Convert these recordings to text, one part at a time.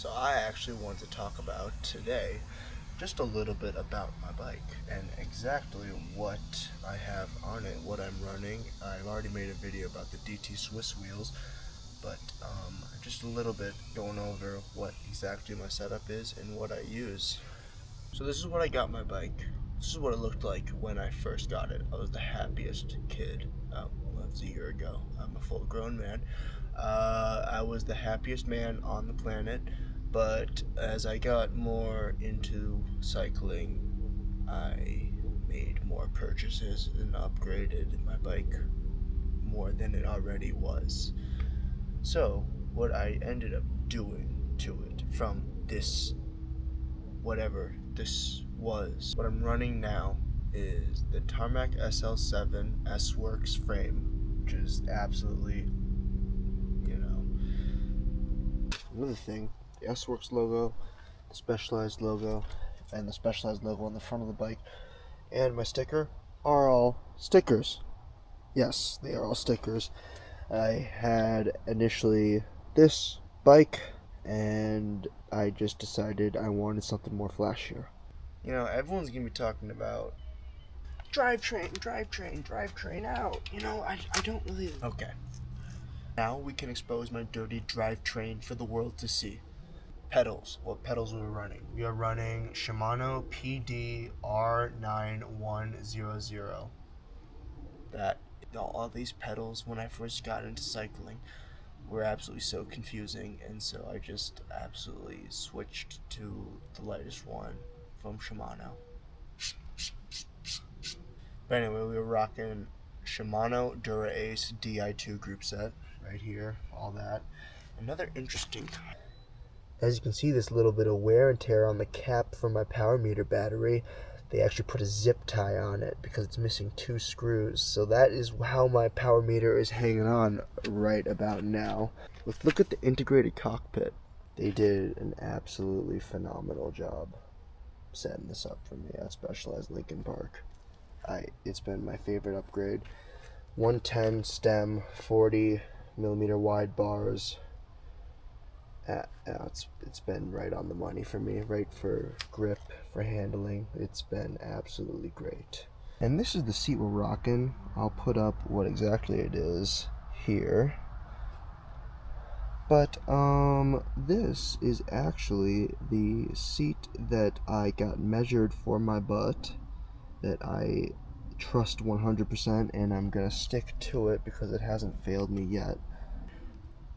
So I actually want to talk about today just a little bit about my bike and exactly what I have on it, what I'm running. I've already made a video about the DT Swiss wheels, but just a little bit going over what exactly my setup is and what I use. So this is what I got my bike. This is what it looked like when I first got it. I was the happiest kid. That was a year ago. I'm a full grown man. I was the happiest man on the planet, but as I got more into cycling, I made more purchases and upgraded my bike more than it already was. So what I ended up doing to it from this, whatever this was, what I'm running now is the Tarmac SL7 S-Works frame, which is absolutely, another thing, the S-Works logo, the Specialized logo, and the Specialized logo on the front of the bike, and my sticker are all stickers. Yes, they are all stickers. I had initially this bike, and I just decided I wanted something more flashier. Everyone's gonna be talking about drivetrain out. I don't really. Okay. Now we can expose my dirty drivetrain for the world to see. Pedals. What pedals we were running? We are running Shimano PD R9100. All these pedals, when I first got into cycling, were absolutely so confusing, and so I just absolutely switched to the lightest one from Shimano. But anyway, we were rocking Shimano Dura Ace Di2 group set right here, all that. Another interesting, as you can see, this little bit of wear and tear on the cap for my power meter battery. They actually put a zip tie on it because it's missing 2 screws. So that is how my power meter is hanging on right about now. Let's look at the integrated cockpit. They did an absolutely phenomenal job setting this up for me at Specialized Lincoln Park. It's been my favorite upgrade. 110 stem, 40 millimeter wide bars. It's been right on the money for me, right for grip, for handling. It's been absolutely great. And this is the seat we're rocking. I'll put up what exactly it is here. But this is actually the seat that I got measured for my butt, that I trust 100%, and I'm gonna stick to it because it hasn't failed me yet.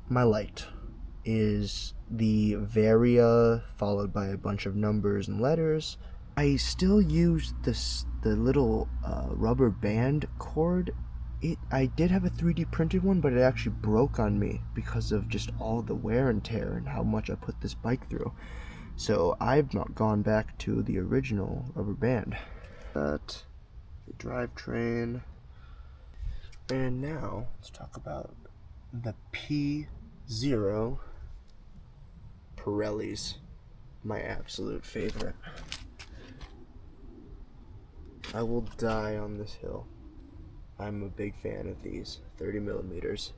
My light is the Varia followed by a bunch of numbers and letters. I still use the little rubber band cord. I did have a 3D printed one, but it actually broke on me because of just all the wear and tear and how much I put this bike through. So I've not gone back to the original rubber band. That the drivetrain. And now let's talk about the P0 Pirellis, my absolute favorite. I will die on this hill. I'm a big fan of these 30 millimeters.